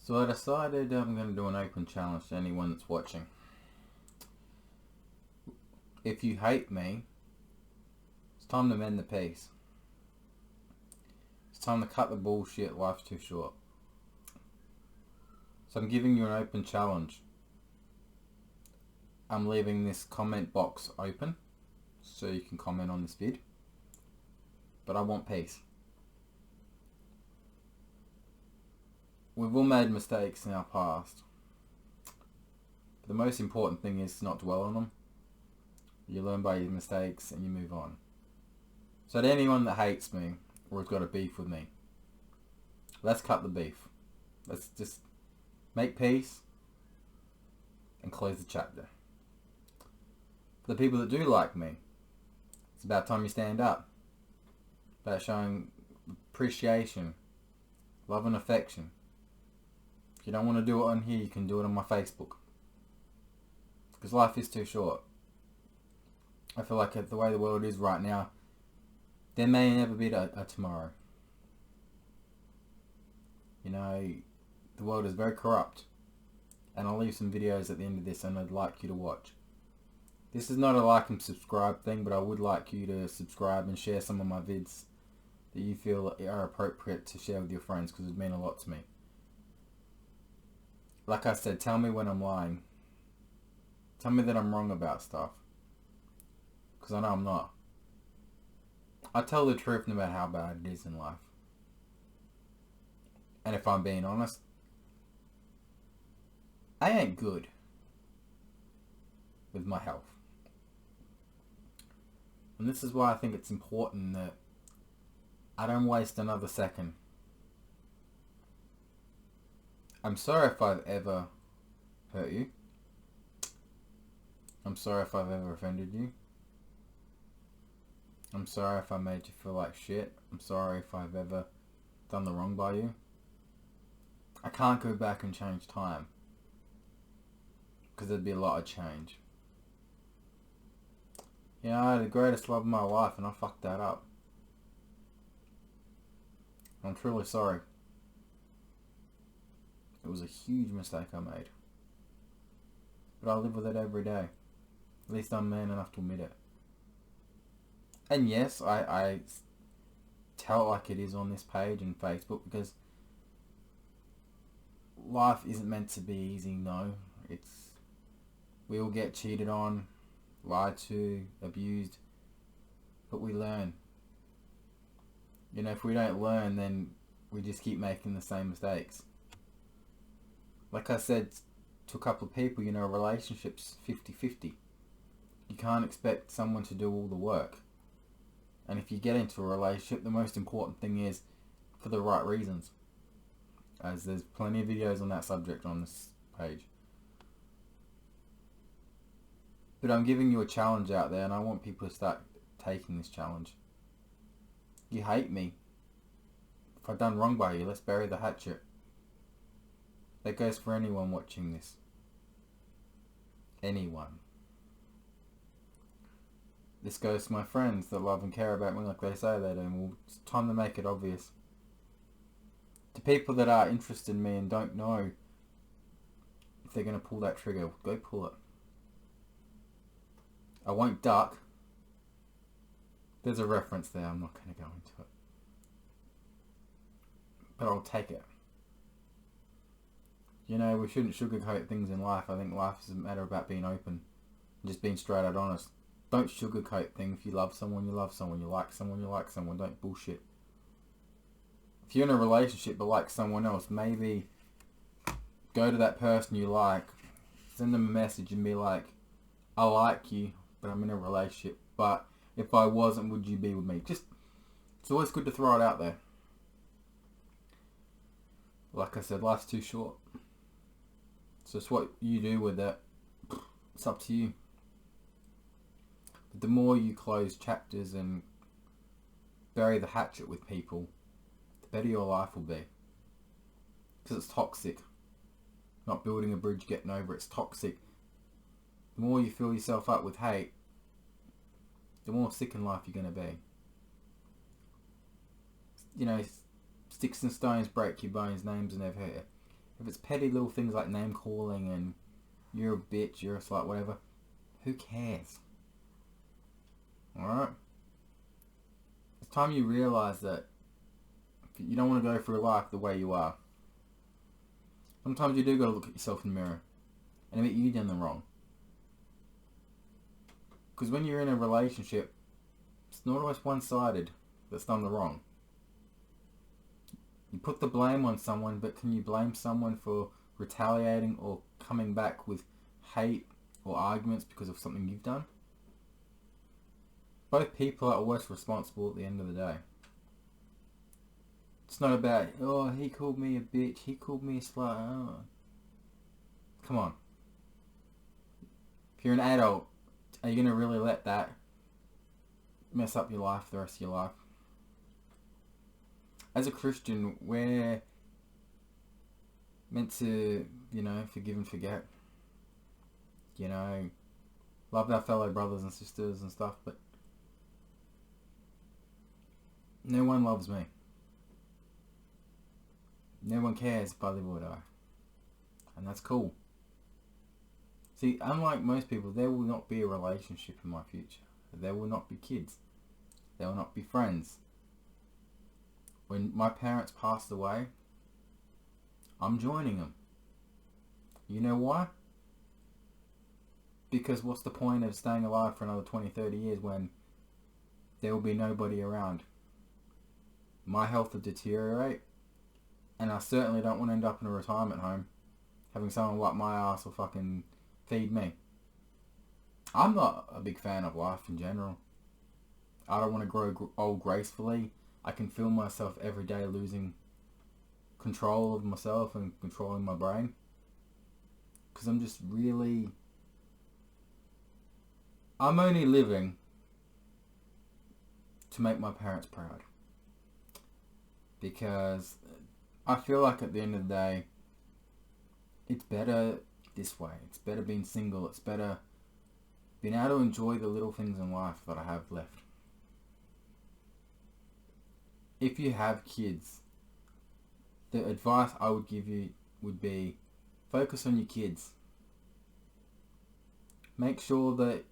So I decided I'm going to do an open challenge to anyone that's watching. If you hate me, it's time to mend the peace. It's time to cut the bullshit. Life's too short. So I'm giving you an open challenge. I'm leaving this comment box open so you can comment on this vid. But I want peace. We've all made mistakes in our past. But the most important thing is to not dwell on them. You learn by your mistakes and you move on. So to anyone that hates me or has got a beef with me, let's cut the beef. Let's just make peace and close the chapter. For the people that do like me, it's about time you stand up. About showing appreciation, love and affection. If you don't want to do it on here, you can do it on my Facebook. Because life is too short. I feel like the way the world is right now, there may never be a tomorrow. You know, the world is very corrupt. And I'll leave some videos at the end of this and I'd like you to watch. This is not a like and subscribe thing, but I would like you to subscribe and share some of my vids that you feel are appropriate to share with your friends, because it would mean a lot to me. Like I said, tell me when I'm lying. Tell me that I'm wrong about stuff. Because I know I'm not. I tell the truth no matter how bad it is in life. And if I'm being honest, I ain't good with my health. And this is why I think it's important that I don't waste another second. I'm sorry if I've ever hurt you. I'm sorry if I've ever offended you. I'm sorry if I made you feel like shit. I'm sorry if I've ever done the wrong by you. I can't go back and change time, because there'd be a lot of change. You know, I had the greatest love of my life and I fucked that up. I'm truly sorry. It was a huge mistake I made. But I live with it every day. At least I'm man enough to admit it. And yes, I tell it like it is on this page and Facebook, because life isn't meant to be easy, no. We all get cheated on, lied to, abused, but we learn. You know, if we don't learn, then we just keep making the same mistakes. Like I said to a couple of people, you know, relationships 50-50. You can't expect someone to do all the work. And if you get into a relationship, the most important thing is for the right reasons. As there's plenty of videos on that subject on this page. But I'm giving you a challenge out there, and I want people to start taking this challenge. You hate me. If I've done wrong by you, let's bury the hatchet. That goes for anyone watching this. Anyone. This goes to my friends that love and care about me like they say they do. Well, it's time to make it obvious. To people that are interested in me and don't know if they're going to pull that trigger, go pull it. I won't duck. There's a reference there, I'm not going to go into it. But I'll take it. You know, we shouldn't sugarcoat things in life. I think life is a matter about being open and just being straight out honest. Don't sugarcoat things. If you love someone, you love someone. You like someone, you like someone. Don't bullshit. If you're in a relationship but like someone else, maybe go to that person you like, send them a message and be like, I like you, but I'm in a relationship. But if I wasn't, would you be with me? It's always good to throw it out there. Like I said, life's too short. So it's what you do with it. It's up to you. But the more you close chapters and bury the hatchet with people, the better your life will be. Because it's toxic. Not building a bridge, getting over it. It's toxic. The more you fill yourself up with hate, the more sick in life you're going to be. You know, sticks and stones break your bones, names are never hurt you. If it's petty little things like name calling and you're a bitch, you're a slut, whatever, who cares? Alright? It's time you realise that you don't want to go through life the way you are. Sometimes you do got to look at yourself in the mirror and admit you've done the wrong. Because when you're in a relationship, it's not always one-sided that's done the wrong. You put the blame on someone, but can you blame someone for retaliating or coming back with hate or arguments because of something you've done? Both people are always responsible at the end of the day. It's not about, oh, he called me a bitch, he called me a slut. Oh. Come on. If you're an adult, are you going to really let that mess up your life the rest of your life? As a Christian, we're meant to, forgive and forget. Love our fellow brothers and sisters and stuff, but no one loves me. No one cares if I live or die. And that's cool. See, unlike most people, there will not be a relationship in my future. There will not be kids. There will not be friends. When my parents passed away, I'm joining them. You know why? Because what's the point of staying alive for another 20, 30 years when there will be nobody around? My health will deteriorate, and I certainly don't want to end up in a retirement home having someone wipe my ass or fucking feed me. I'm not a big fan of life in general. I don't want to grow old gracefully. I can feel myself every day losing control of myself and controlling my brain. Because I'm just really... I'm only living to make my parents proud. Because I feel like at the end of the day, it's better this way. It's better being single. It's better being able to enjoy the little things in life that I have left. If you have kids, the advice I would give you would be focus on your kids. Make sure that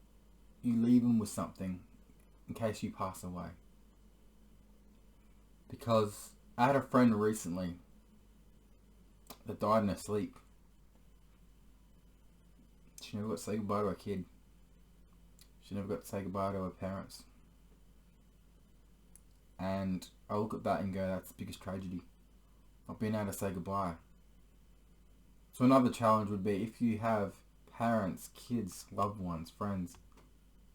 you leave them with something in case you pass away. Because I had a friend recently that died in her sleep. She never got to say goodbye to her kid. She never got to say goodbye to her parents. And I look at that and go, that's the biggest tragedy. Not being able to say goodbye. So another challenge would be if you have parents, kids, loved ones, friends,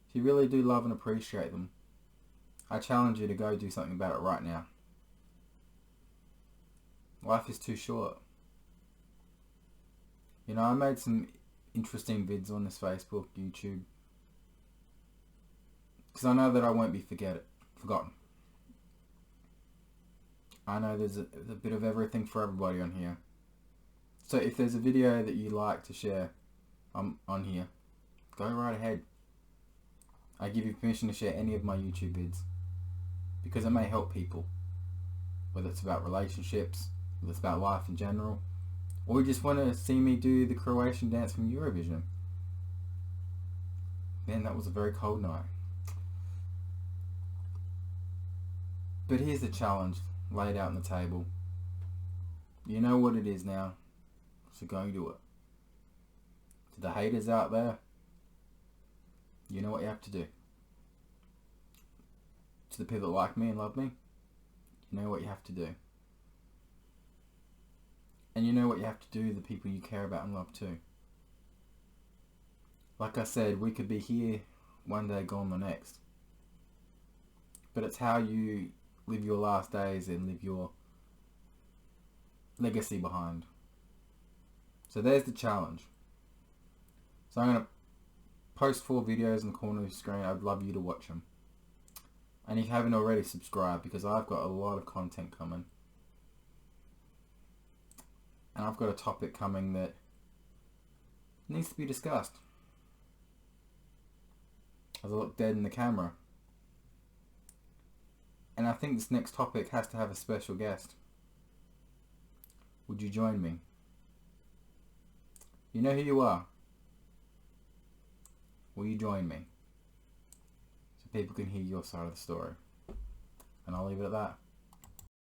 if you really do love and appreciate them, I challenge you to go do something about it right now. Life is too short. I made some interesting vids on this Facebook, YouTube, because I know that I won't be forgotten. I know there's a bit of everything for everybody on here. So if there's a video that you like to share on here, go right ahead. I give you permission to share any of my YouTube vids because it may help people. Whether it's about relationships, whether it's about life in general, or you just want to see me do the Croatian dance from Eurovision. Man, that was a very cold night. But here's the challenge laid out on the table. You know what it is now, so go and do it. To the haters out there, you know what you have to do. To the people that like me and love me, you know what you have to do. And you know what you have to do to the people you care about and love too. Like I said, we could be here one day, gone the next. But it's how you live your last days and leave your legacy behind. So there's the challenge. So I'm going to post 4 videos in the corner of the screen. I'd love you to watch them. And if you haven't already, subscribe because I've got a lot of content coming. And I've got a topic coming that needs to be discussed. As I look dead in the camera. And I think this next topic has to have a special guest. Would you join me? You know who you are. Will you join me? So people can hear your side of the story. And I'll leave it at that.